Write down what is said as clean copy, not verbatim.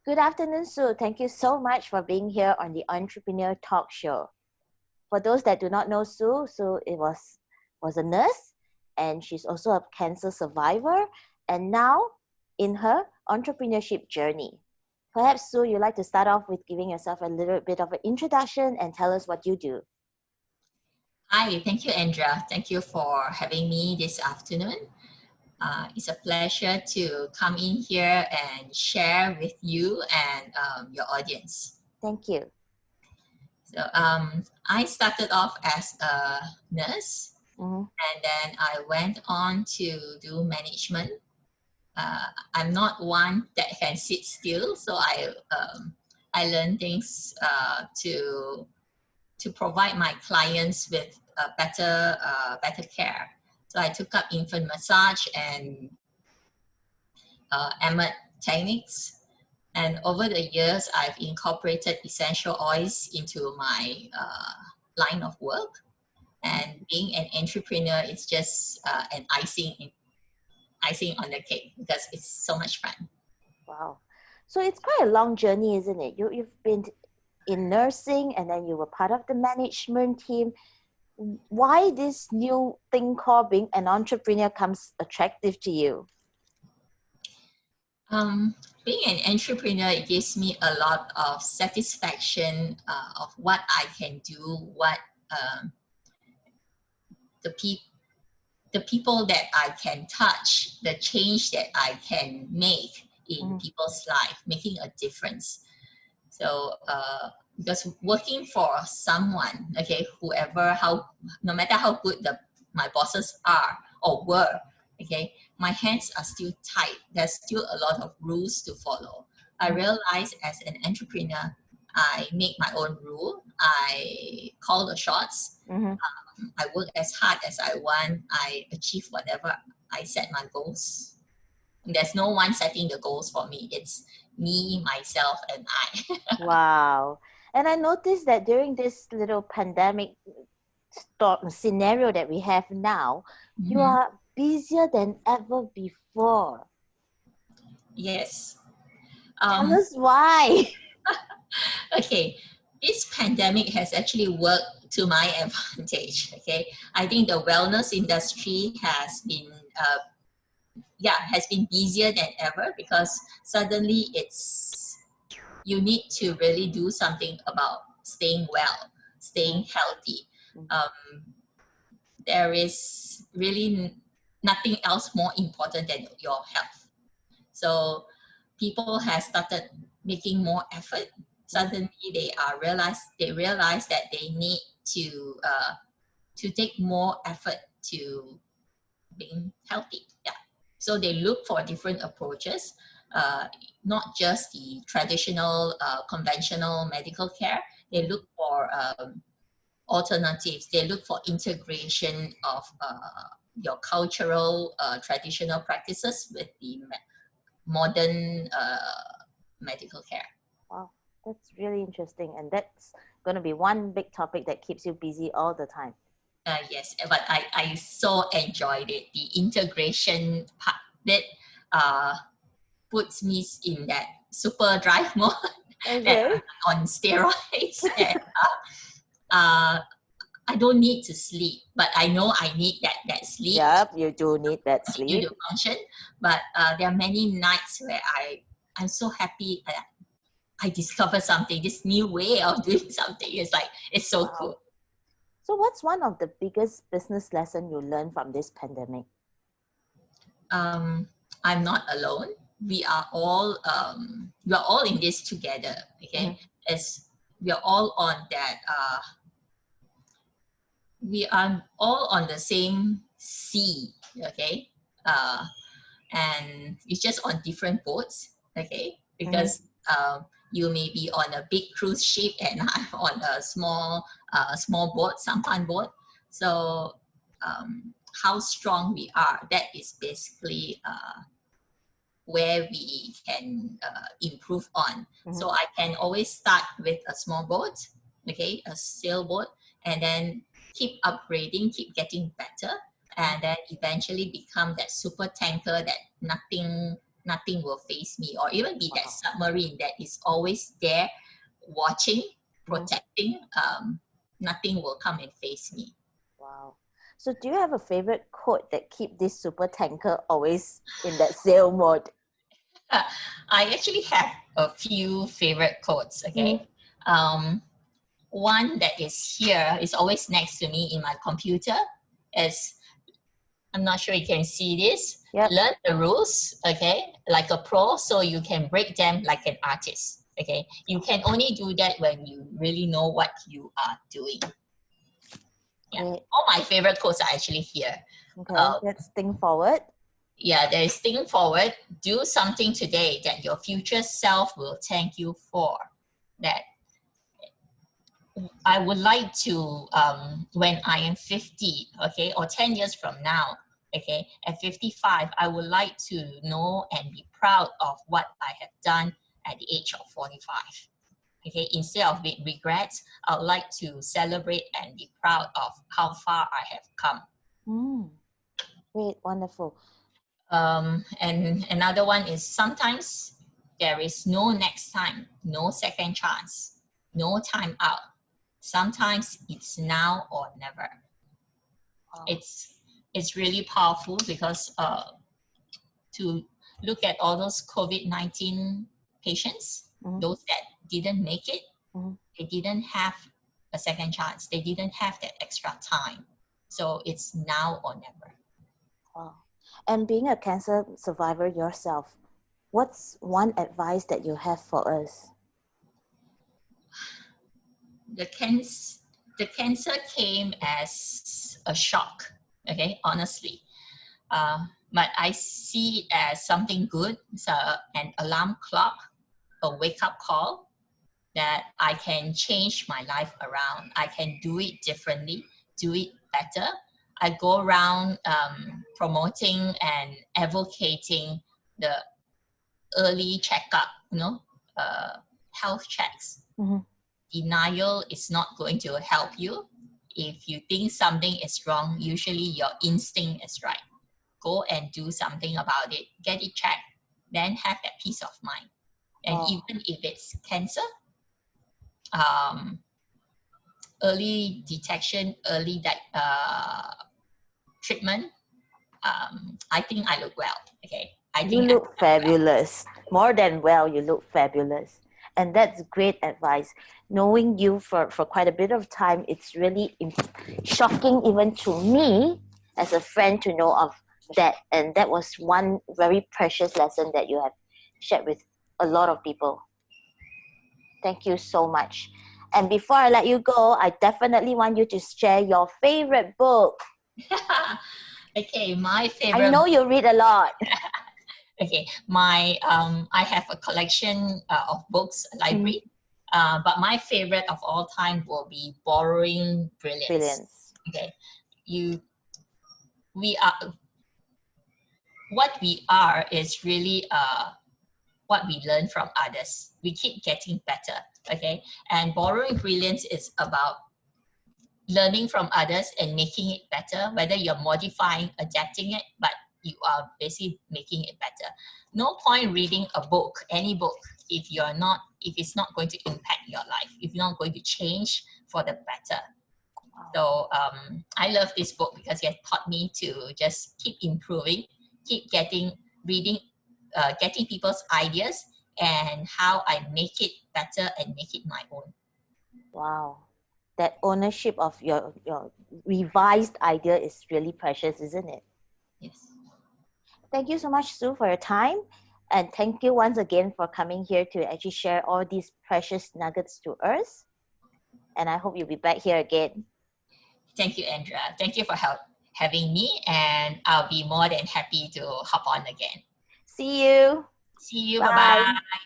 Good afternoon, Sue. Thank you so much for being here on the Entrepreneur Talk Show. For those that do not know Sue, was a nurse, and she's also a cancer survivor, and now in her entrepreneurship journey. Perhaps, Sue, you'd like to start off with giving yourself a little bit of an introduction and tell us what you do. Hi, thank you, Andrea. Thank you for having me this afternoon. It's a pleasure to come in here and share with you and your audience. Thank you. So I started off as a nurse, and then I went on to do management. I'm not one that can sit still, so I learned things to provide my clients with better care. So I took up infant massage and EMET techniques. And over the years, I've incorporated essential oils into my line of work. And being an entrepreneur is just an icing on the cake because it's so much fun. Wow. So it's quite a long journey, isn't it? You've been in nursing and then you were part of the management team. Why this new thing called being an entrepreneur comes attractive to you? Being an entrepreneur, it gives me a lot of satisfaction of what I can do, what the people that I can touch, the change that I can make in people's life, making a difference. So because working for someone, okay, no matter how good my bosses are or were, okay, my hands are still tight. There's still a lot of rules to follow. I realize as an entrepreneur, I make my own rule. I call the shots. I work as hard as I want. I achieve whatever I set my goals. There's no one setting the goals for me. It's me, myself, and I. Wow. And I noticed that during this little pandemic scenario that we have now, you are busier than ever before. Yes. Tell us why. Okay. This pandemic has actually worked to my advantage. Okay. I think the wellness industry has been busier than ever because suddenly you need to really do something about staying well, staying healthy. There is really nothing else more important than your health. So people have started making more effort. Suddenly they realize that they need to take more effort to being healthy. Yeah. So they look for different approaches, not just the traditional, conventional medical care. They look for alternatives. They look for integration of your cultural, traditional practices with the modern medical care. Wow, that's really interesting. And that's going to be one big topic that keeps you busy all the time. Yes, but I so enjoyed it. The integration part that puts me in that super drive mode on steroids. And, I don't need to sleep, but I know I need that sleep. Yep, you do need that sleep. You to function, but there are many nights where I'm so happy that I discovered something, this new way of doing something. It's so cool. So what's one of the biggest business lessons you learned from this pandemic? I'm not alone. We are all in this together. Okay, as we are all on that. We are all on the same sea. Okay, and it's just on different boats. Okay, because you may be on a big cruise ship and I'm on a small boat, sampan boat. So how strong we are, that is basically where we can improve on. So I can always start with a small boat, okay, a sailboat, and then keep upgrading, keep getting better, and then eventually become that super tanker that nothing nothing will face me, or even be that Wow. submarine that is always there watching, protecting. Nothing will come and face me. Wow. So do you have a favorite quote that keep this super tanker always in that sail mode? I actually have a few favorite quotes, okay? One that is here is always next to me in my computer is, I'm not sure you can see this. Yep. Learn the rules, okay, like a pro, so you can break them like an artist, okay? You can only do that when you really know what you are doing. Yeah, Great. all my favorite quotes are actually here. Okay, let's think forward. Yeah, there is think forward. Do something today that your future self will thank you for. That I would like to, when I am 50, okay, or 10 years from now, okay, at 55, I would like to know and be proud of what I have done at the age of 45. Okay, instead of being regrets, I would like to celebrate and be proud of how far I have come. Great, wonderful. And another one is, sometimes there is no next time, no second chance, no time out. Sometimes it's now or never. Wow. It's really powerful because to look at all those COVID-19 patients, those that didn't make it, they didn't have a second chance. They didn't have that extra time. So it's now or never. Wow. And being a cancer survivor yourself, what's one advice that you have for us? The cancer came as a shock, okay, honestly. But I see it as something good. It's an alarm clock, a wake-up call that I can change my life around. I can do it differently, do it better. I go around promoting and advocating the early checkup, health checks. Denial is not going to help you. If you think something is wrong, usually your instinct is right. Go and do something about it. Get it checked. Then have that peace of mind. And even if it's cancer, early detection, early treatment, I think I look well. Okay. You look fabulous. More than well, you look fabulous. And that's great advice. Knowing you for quite a bit of time, it's really shocking even to me as a friend to know of that. And that was one very precious lesson that you have shared with a lot of people. Thank you so much. And before I let you go, I definitely want you to share your favorite book. Okay, my favorite. I know you read a lot. Okay, I have a collection of books, library, but my favorite of all time will be Borrowing Brilliance. Okay, what we are is really what we learn from others. We keep getting better, okay? And Borrowing Brilliance is about learning from others and making it better, whether you're modifying, adapting it, but you are basically making it better. No point reading a book, any book, if it's not going to impact your life, if you're not going to change for the better. So I love this book because it has taught me to just keep improving, keep getting people's ideas and how I make it better and make it my own. Wow. That ownership of your revised idea is really precious, isn't it? Yes. Thank you so much, Sue, for your time. And thank you once again for coming here to actually share all these precious nuggets to us. And I hope you'll be back here again. Thank you, Andrea. Thank you for having me, and I'll be more than happy to hop on again. See you. See you. Bye. Bye-bye.